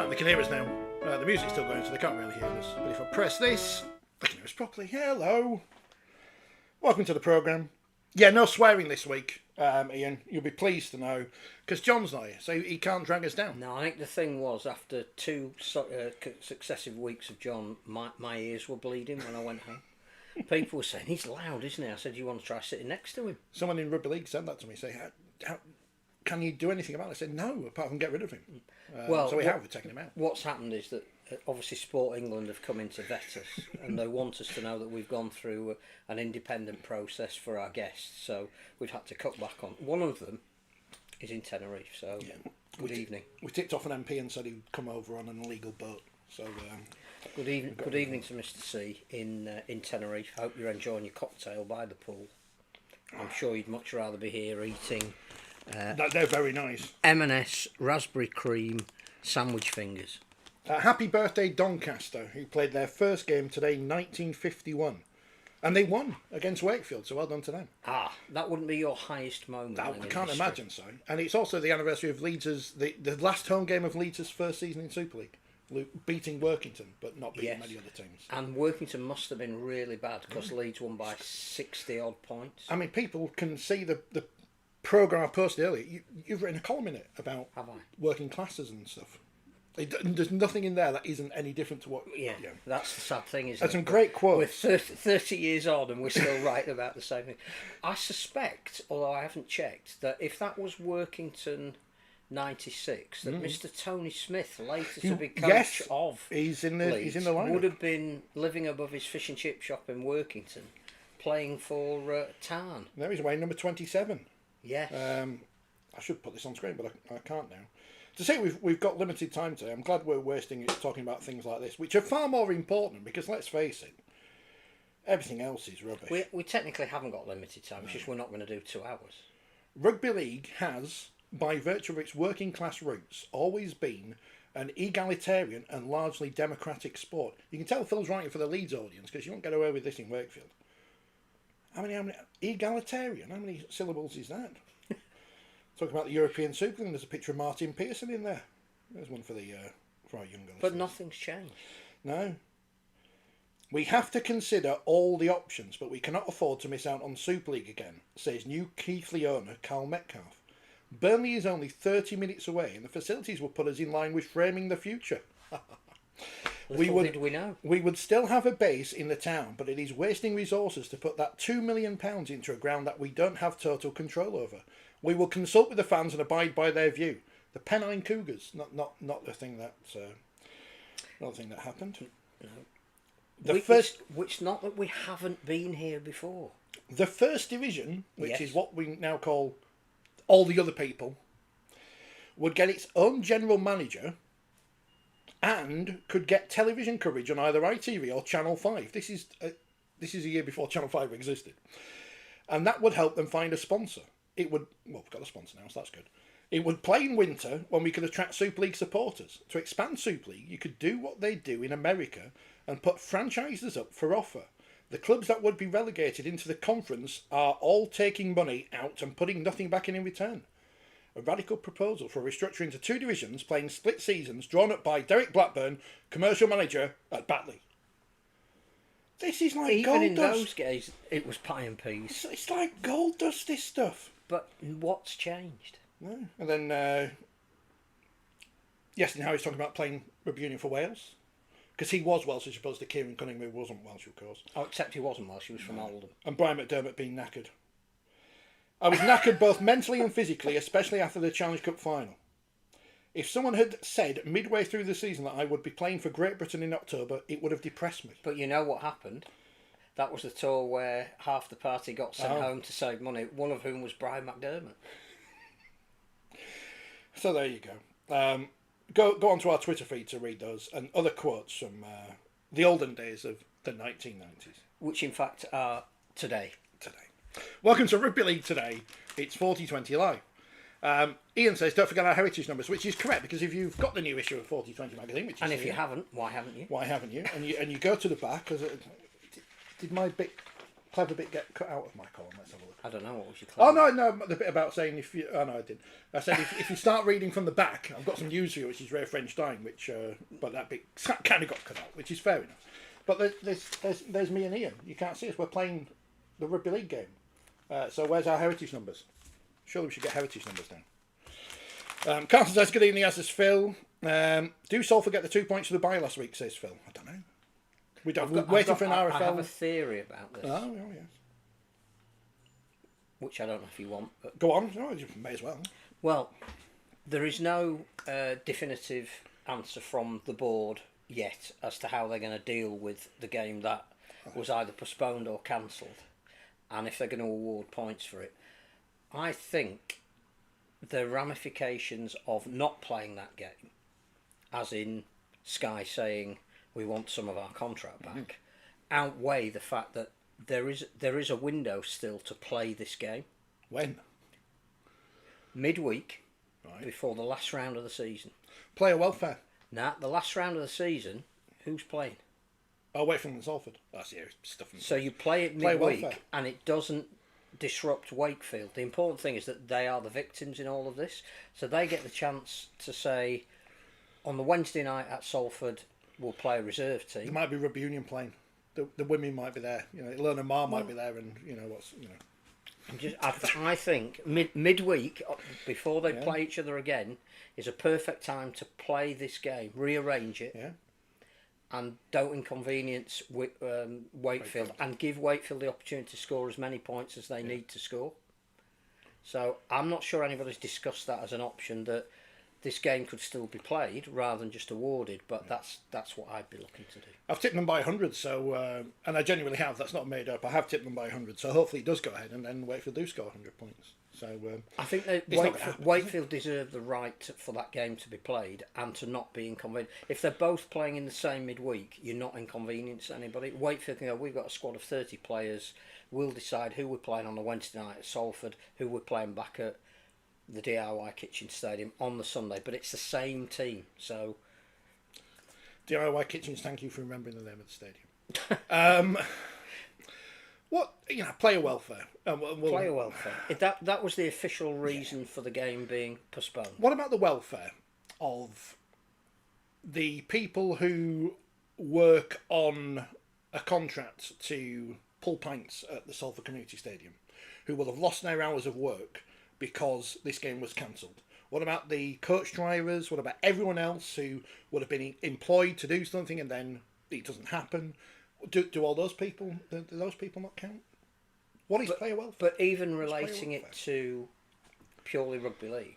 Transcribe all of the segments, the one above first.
They can hear us now. The music's still going, so they can't really hear us. But if I press this, they can hear us properly. Hello. Welcome to the programme. Yeah, no swearing this week, Ian. You'll be pleased to know, because John's not here, so he can't drag us down. No, I think the thing was, after two successive weeks of John, my ears were bleeding when I went home. People were saying, he's loud, isn't he? I said, you want to try sitting next to him? Someone in Rugby League said that to me, say, how can you do anything about it? I said, no, apart from get rid of him. So we have taken him out. What's happened is that obviously Sport England have come in to vet us and they want us to know that we've gone through an independent process for our guests, so we've had to cut back on. One of them is in Tenerife, so yeah. Good evening. We tipped off an MP and said he'd come over on an illegal boat. So good evening to Mr. C in Tenerife. I hope you're enjoying your cocktail by the pool. I'm sure you'd much rather be here eating they're very nice. M&S raspberry cream sandwich fingers. Happy birthday Doncaster, who played their first game today, 1951. And they won against Wakefield, so well done to them. That wouldn't be your highest moment. I can't imagine so. And it's also the anniversary of Leeds' the last home game of Leeds' first season in Super League, beating Workington, but not beating many other teams. And Workington must have been really bad, because Leeds won by 60-odd points. I mean, people can see the programme I posted earlier. You've written a column in it about working classes and stuff. There's nothing in there that isn't any different to what... Yeah, that's the sad thing, isn't it? There's some great quotes. We're 30 years on and we're still writing about the same thing. I suspect, although I haven't checked, that if that was Workington 96, that Mr. Tony Smith, later to be coach of he's in the lineup, would have been living above his fish and chip shop in Workington, playing for Tarn. There he's away number 27. Yes. I should put this on screen, but I can't now. To say we've got limited time today, I'm glad we're wasting it talking about things like this, which are far more important, because let's face it, everything else is rubbish. We technically haven't got limited time, it's just we're not going to do 2 hours. Rugby League has, by virtue of its working class roots, always been an egalitarian and largely democratic sport. You can tell Phil's writing for the Leeds audience, because you won't get away with this in Wakefield. How many egalitarian? How many syllables is that? Talking about the European Super League, there's a picture of Martin Pearson in there. There's one for our younger listeners. But nothing's changed. No. We have to consider all the options, but we cannot afford to miss out on Super League again, says new Keighley owner Carl Metcalf. Burnley is only 30 minutes away, and the facilities will put us in line with framing the future. Little did we know. We would still have a base in the town, but it is wasting resources to put that £2 million into a ground that we don't have total control over. We will consult with the fans and abide by their view. The Pennine Cougars, not the thing that happened. No. Which not that we haven't been here before. The First Division, which is what we now call all the other people, would get its own general manager and could get television coverage on either ITV or Channel 5. This is a year before Channel 5 existed. And that would help them find a sponsor. It would, we've got a sponsor now, so that's good. It would play in winter when we could attract Super League supporters. To expand Super League, you could do what they do in America and put franchises up for offer. The clubs that would be relegated into the conference are all taking money out and putting nothing back in return. A radical proposal for restructuring to 2 divisions, playing split seasons, drawn up by Derek Blackburn, commercial manager at Batley. This is like even gold in dust. Those days, it was pie and peas. It's like gold dust, this stuff. But what's changed? No. And then, yes, and how he's talking about playing rugby union for Wales. Because he was Welsh as opposed to Kieran Cunningham, who wasn't Welsh, of course. Oh, except he wasn't Welsh, he was from Oldham. And Brian McDermott being knackered. I was knackered both mentally and physically, especially after the Challenge Cup final. If someone had said midway through the season that I would be playing for Great Britain in October, it would have depressed me. But you know what happened? That was the tour where half the party got sent home to save money, one of whom was Brian McDermott. So there you go. Go onto our Twitter feed to read those and other quotes from the olden days of the 1990s. Which in fact are today. Welcome to Rugby League Today. It's 4020 Live. Ian says, don't forget our heritage numbers, which is correct, because if you've got the new issue of 4020 magazine, which is and if you haven't, why haven't you? Why haven't you? And you go to the back, did my clever bit get cut out of my column? Let's have a look. I don't know, what was your clever? Oh, no, the bit about saying if you... Oh, no, I didn't. I said if you start reading from the back, I've got some news for you, which is rare French time, which... but that bit kind of got cut out, which is fair enough. But there's me and Ian. You can't see us. We're playing the Rugby League game. So where's our heritage numbers? Surely we should get heritage numbers down. Carson says, good evening, as is Phil. Do Salford get the 2 points for the bye last week, says Phil. I don't know. We're waiting for an RFL. I have a theory about this. Oh, yes. Which I don't know if you want. But... Go on. Oh, you may as well. Well, there is no definitive answer from the board yet as to how they're going to deal with the game that was either postponed or cancelled, and if they're going to award points for it. I think the ramifications of not playing that game, as in Sky saying we want some of our contract back, outweigh the fact that there is a window still to play this game. When? Midweek, before the last round of the season. Player welfare. Now, the last round of the season, who's playing? Oh, wait from Salford. That's stuff. So you play it midweek, and it doesn't disrupt Wakefield. The important thing is that they are the victims in all of this, so they get the chance to say, on the Wednesday night at Salford, we'll play a reserve team. There might be rugby union playing. The women might be there. Lerner Mar might be there, and I think midweek before they play each other again is a perfect time to play this game, rearrange it, and don't inconvenience Wakefield, and give Wakefield the opportunity to score as many points as they need to score. So I'm not sure anybody's discussed that as an option, that this game could still be played rather than just awarded, but that's what I'd be looking to do. I've tipped them by 100, so and I genuinely have. That's not made up. I have tipped them by 100, so hopefully it does go ahead, and then Wakefield do score 100 points. So I think Wakefield deserve the right for that game to be played and to not be inconvenienced. If they're both playing in the same midweek, you're not inconveniencing anybody. Wakefield can go, we've got a squad of 30 players. We'll decide who we're playing on the Wednesday night at Salford, who we're playing back at the DIY Kitchen Stadium on the Sunday, but it's the same team. So DIY Kitchens, thank you for remembering the name of the stadium. What player welfare? Player welfare. That was the official reason for the game being postponed. What about the welfare of the people who work on a contract to pull pints at the Salford Community Stadium, who will have lost their hours of work because this game was cancelled? What about the coach drivers? What about everyone else who would have been employed to do something and then it doesn't happen? Do all those people, do those people not count? What is player welfare? But even relating it to purely rugby league,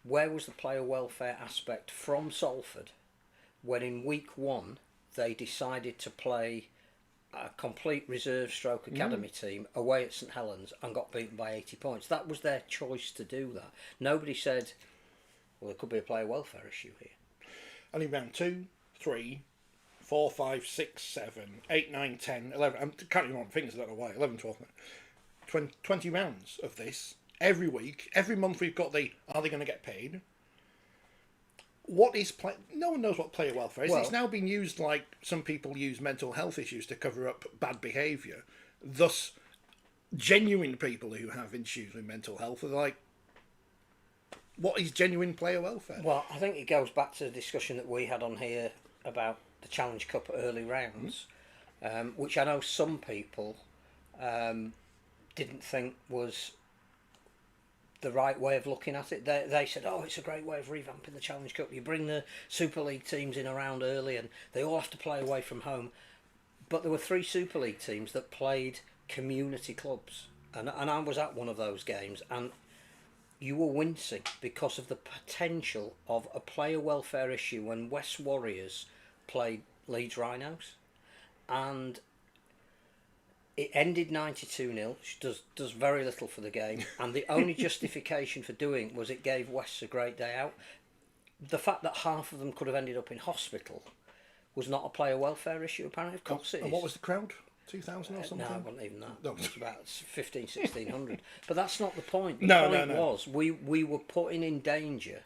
where was the player welfare aspect from Salford when in week 1 they decided to play a complete reserve stroke academy team away at St Helens and got beaten by 80 points? That was their choice to do that. Nobody said, well, there could be a player welfare issue here. And in round 2, 3, 4, 5, 6, 7, 8, 9, 10, 11. I'm counting on fingers, I don't know why. 11, 12, 20 rounds of this. Every week, every month we've got are they going to get paid? What is no one knows what player welfare is. Well, it's now been used like some people use mental health issues to cover up bad behaviour. Thus, genuine people who have issues with mental health are like, what is genuine player welfare? Well, I think it goes back to the discussion that we had on here about the Challenge Cup early rounds, which I know some people didn't think was the right way of looking at it. They said, oh, it's a great way of revamping the Challenge Cup. You bring the Super League teams in around early and they all have to play away from home. But there were 3 Super League teams that played community clubs and I was at one of those games, and you were wincing because of the potential of a player welfare issue when West Warriors played Leeds Rhinos, and it ended 92-0, which does very little for the game, and the only justification for doing it was it gave West a great day out. The fact that half of them could have ended up in hospital was not a player welfare issue, apparently. Of course it is. And what was the crowd? 2,000 or something? No, it wasn't even that. No. It was about 1,1600. But that's not the point. The No, point no. was we were putting in danger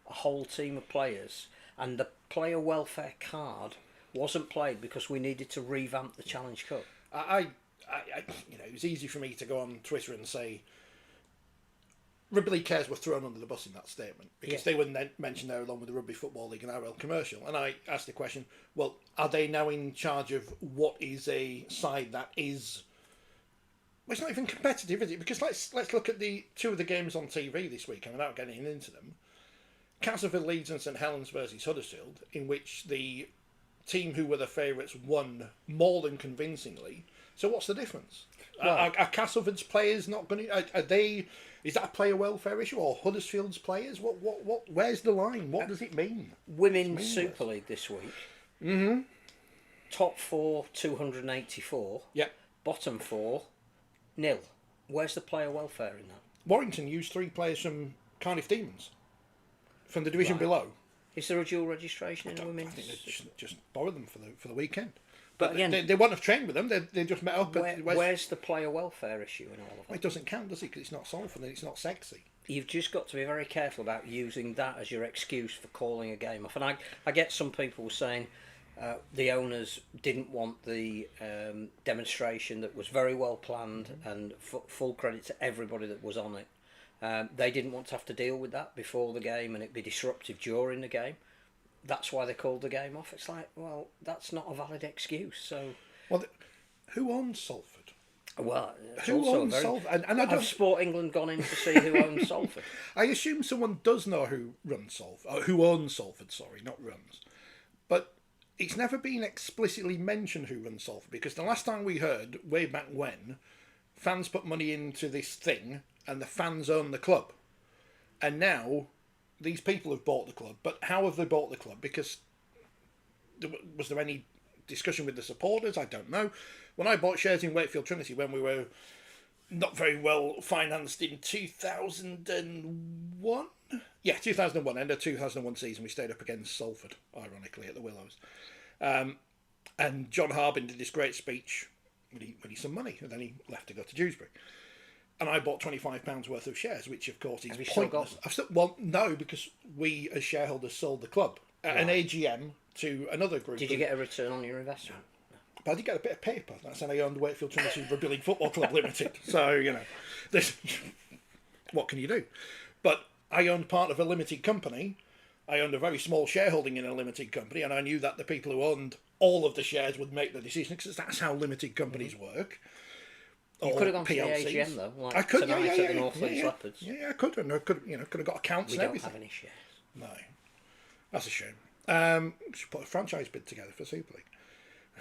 a whole team of players, and the player welfare card wasn't played because we needed to revamp the Challenge Cup. I it was easy for me to go on Twitter and say Rugby League Cares were thrown under the bus in that statement because they were mentioned there along with the Rugby Football League and RL Commercial. And I asked the question, well, are they now in charge of what is a side that is... Well, it's not even competitive, is it? Because let's look at the two of the games on TV this week, and without getting into them. Castleford, Leeds and St Helens versus Huddersfield, in which the team who were the favourites won more than convincingly. So what's the difference? Well, are Castleford's players not going to... Are they... Is that a player welfare issue, or Huddersfield's players? What? Where's the line? What does it mean? Women's Super League this week. Mm-hmm. Top 4, 284. Yep. Bottom 4, 0. Where's the player welfare in that? Warrington used 3 players from Cardiff Demons, from the division below. Is there a dual registration in women's? I think they just borrowed them for the weekend. But again, they wouldn't have trained with them. They just met up. Where's the player welfare issue in all of that? Well, it doesn't count, does it? Because it's not Salford and it's not sexy. You've just got to be very careful about using that as your excuse for calling a game off. And I get some people saying the owners didn't want the demonstration that was very well planned, and full credit to everybody that was on it. They didn't want to have to deal with that before the game and it be disruptive during the game. That's why they called the game off. It's like, well, that's not a valid excuse. So, well, who owns Salford? Well, who owns Salford? And have Sport England gone in to see who owns Salford? I assume someone does know who runs Salford, or who owns Salford. Sorry, not runs. But it's never been explicitly mentioned who runs Salford, because the last time we heard, way back when, fans put money into this thing, and the fans own the club, and now these people have bought the club. But how have they bought the club? Because was there any discussion with the supporters? I don't know. When I bought shares in Wakefield Trinity when we were not very well financed in 2001, yeah, 2001, end of 2001 season, we stayed up against Salford, ironically, at the Willows. And John Harbin did this great speech. We need some money, and then he left to go to Dewsbury. And I bought £25 worth of shares, which of course is pointless. Well, no, because we as shareholders sold the club at an AGM to another group. Did you get a return on your investment? But I did get a bit of paper. That's how I owned Wakefield Trinity Rugby League Football Club Limited. So, what can you do? But I owned part of a limited company. I owned a very small shareholding in a limited company, and I knew that the people who owned all of the shares would make the decision, because that's how limited companies work. You could have gone PLCs. To the AGM though, like I could, tonight at the North Leeds Leopards. Yeah, I could, and I could have got accounts and everything. We don't have any shares. No, that's a shame. Should put a franchise bid together for Super League.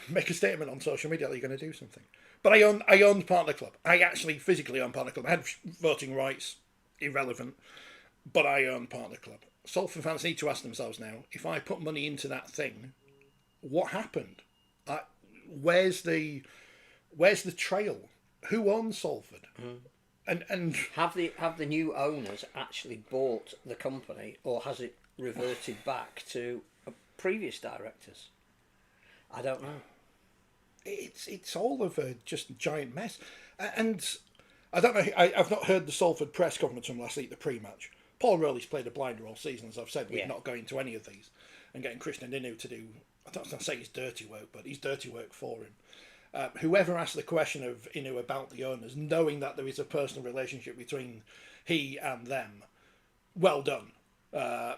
Make a statement on social media that you're going to do something. But I owned part of the club. I actually physically owned part of the club. I had voting rights, irrelevant, but I owned part of the club. Salford fans need to ask themselves now: if I put money into that thing, what happened? Where's the trail? Who owns Salford? And have the new owners actually bought the company, or has it reverted back to previous directors? I don't know. It's all of a just giant mess, and I don't know. I've not heard the Salford press conference from last week, the pre-match. Paul Rowley's played a blinder all season, as I've said. We're not going to any of these, and getting Christian Inu to do, I don't want to say his dirty work, but his dirty work for him. Whoever asked the question of Inu about the owners, knowing that there is a personal relationship between he and them, well done,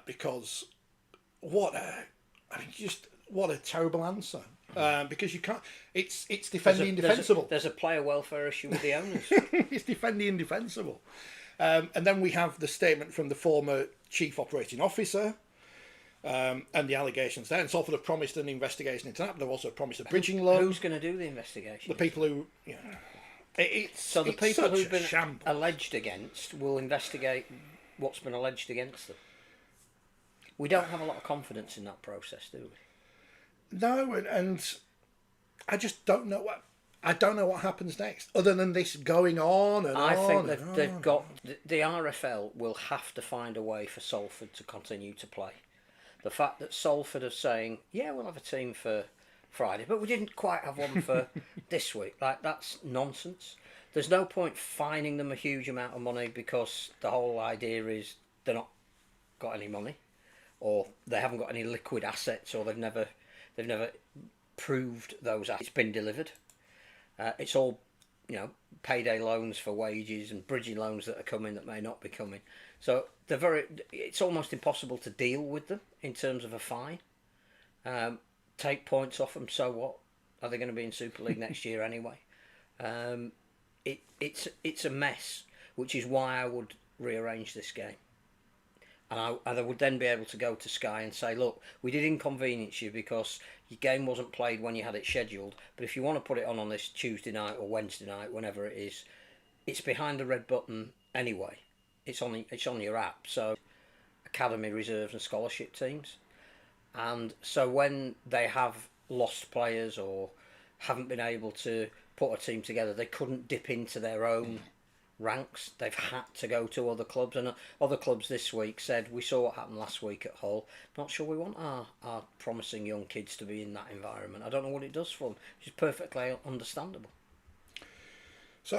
because what a terrible answer. Because you can't. It's defending indefensible. There's a player welfare issue with the owners. It's defending indefensible. And then we have the statement from the former chief operating officer. And the allegations there. And Salford have promised an investigation into that, but they've also promised a bridging loan. Who's going to do the investigation? The people who... So the it's people such who've a been shambles. alleged against will investigate what's been alleged against them. We don't have a lot of confidence in that process, do we? No, and I just don't know what. I don't know what happens next, other than this going on and I on. think they've got the RFL will have to find a way for Salford to continue to play. The fact that Salford are saying, yeah, we'll have a team for Friday, but we didn't quite have one for this week. Like, that's nonsense. There's no point fining them a huge amount of money because the whole idea is they're not got any money, or they haven't got any liquid assets, or they've never proved those assets. It's been delivered. It's all, payday loans for wages and bridging loans that are coming that may not be coming. So it's almost impossible to deal with them in terms of a fine. Take points off them, so what? Are they going to be in Super League next year anyway? It's a mess, which is why I would rearrange this game. And I would then be able to go to Sky and say, look, we did inconvenience you because your game wasn't played when you had it scheduled, but if you want to put it on this Tuesday night or Wednesday night, whenever it is, it's behind the red button anyway. It's on your app. So academy, reserves and scholarship teams. And so when they have lost players or haven't been able to put a team together, they couldn't dip into their own ranks. They've had to go to other clubs, and other clubs this week said, we saw what happened last week at Hull, not sure we want our promising young kids to be in that environment. I don't know what it does for them. It's perfectly understandable. So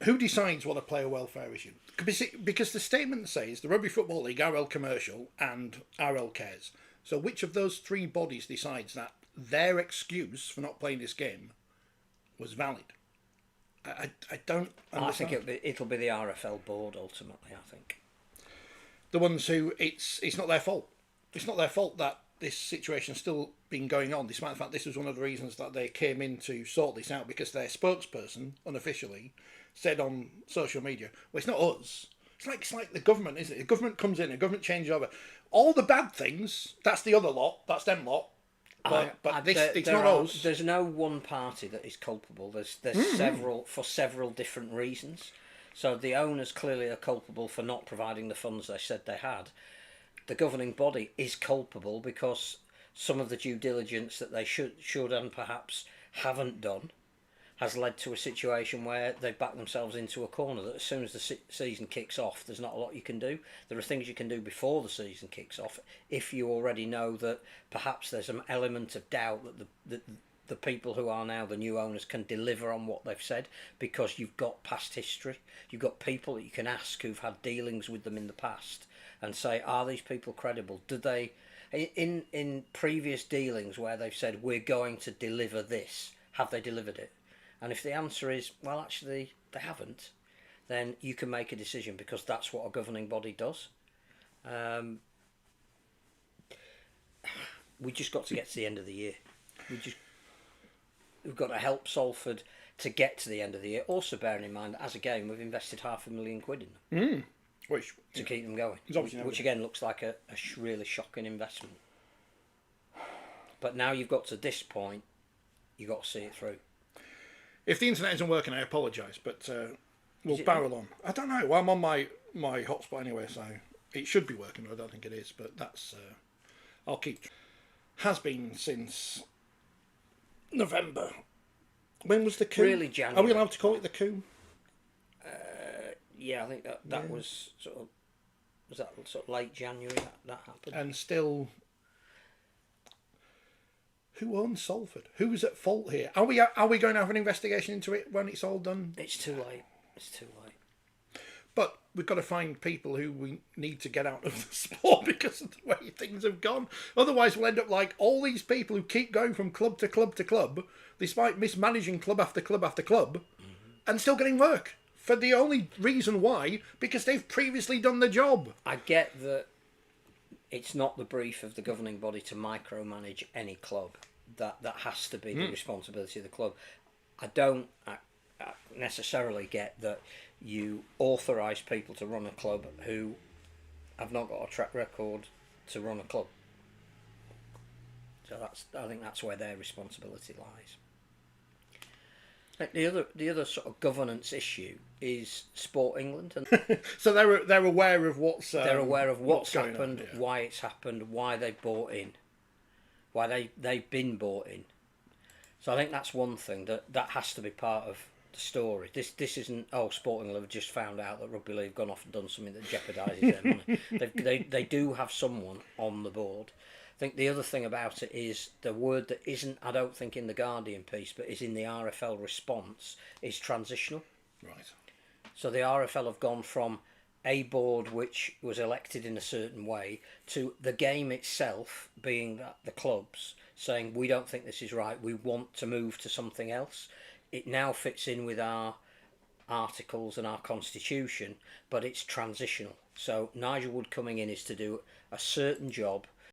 who decides what a player welfare issue? Because the statement says the Rugby Football League, RL Commercial and RL Cares. So which of those three bodies decides that their excuse for not playing this game was valid? I don't understand. I think it'll be the RFL board ultimately, I think. The ones who it's not their fault. It's not their fault that this situation's still been going on, despite the fact this was one of the reasons that they came in to sort this out, because their spokesperson, unofficially, said on social media, well, it's not us. It's like the government, isn't it? The government comes in, the government changes over. All the bad things, that's the other lot, that's them lot. But it's not us. There's no one party that is culpable. There's several, for several different reasons. So the owners clearly are culpable for not providing the funds they said they had. The governing body is culpable because some of the due diligence that they should and perhaps haven't done has led to a situation where they've backed themselves into a corner that as soon as the season kicks off, there's not a lot you can do. There are things you can do before the season kicks off if you already know that perhaps there's an element of doubt that the people who are now the new owners can deliver on what they've said, because you've got past history. You've got people that you can ask who've had dealings with them in the past and say, are these people credible? Do they, in previous dealings where they've said, we're going to deliver this, have they delivered it? And if the answer is, well, actually, they haven't, then you can make a decision, because that's what a governing body does. We just got to get to the end of the year. We've got to help Salford to get to the end of the year. Also, bearing in mind, as a game, we've invested £500,000 in them to keep them going. Which again looks like a really shocking investment. But now you've got to this point, you've got to see it through. If the internet isn't working, I apologise, but we'll barrel on. I don't know. Well, I'm on my hotspot anyway, so it should be working. I don't think it is, but that's I'll keep. Has been since November. When was the coup? Really January. Are we allowed to call it the coup? Yeah, I think that was sort of late January that happened. And still, who owns Salford? Who's at fault here? Are we going to have an investigation into it when it's all done? It's too late. But we've got to find people who we need to get out of the sport because of the way things have gone. Otherwise, we'll end up like all these people who keep going from club to club to club, despite mismanaging club after club after club, and still getting work. For the only reason why, because they've previously done the job. I get that it's not the brief of the governing body to micromanage any club. That has to be the responsibility of the club. I don't necessarily get that you authorise people to run a club who have not got a track record to run a club. So I think that's where their responsibility lies. Like the other sort of governance issue is Sport England, and So they're aware of they're aware of what's going happened, on, yeah. why it's happened, why they bought in, why they've been bought in. So I think that's one thing that has to be part of the story. This isn't, oh, Sport England have just found out that Rugby League have gone off and done something that jeopardises their money. They do have someone on the board. I think the other thing about it is the word that isn't, I don't think, in the Guardian piece, but is in the RFL response, is transitional. Right. So the RFL have gone from a board which was elected in a certain way to the game itself being that the clubs saying, we don't think this is right, we want to move to something else. It now fits in with our articles and our constitution, but it's transitional. So Nigel Wood coming in is to do a certain job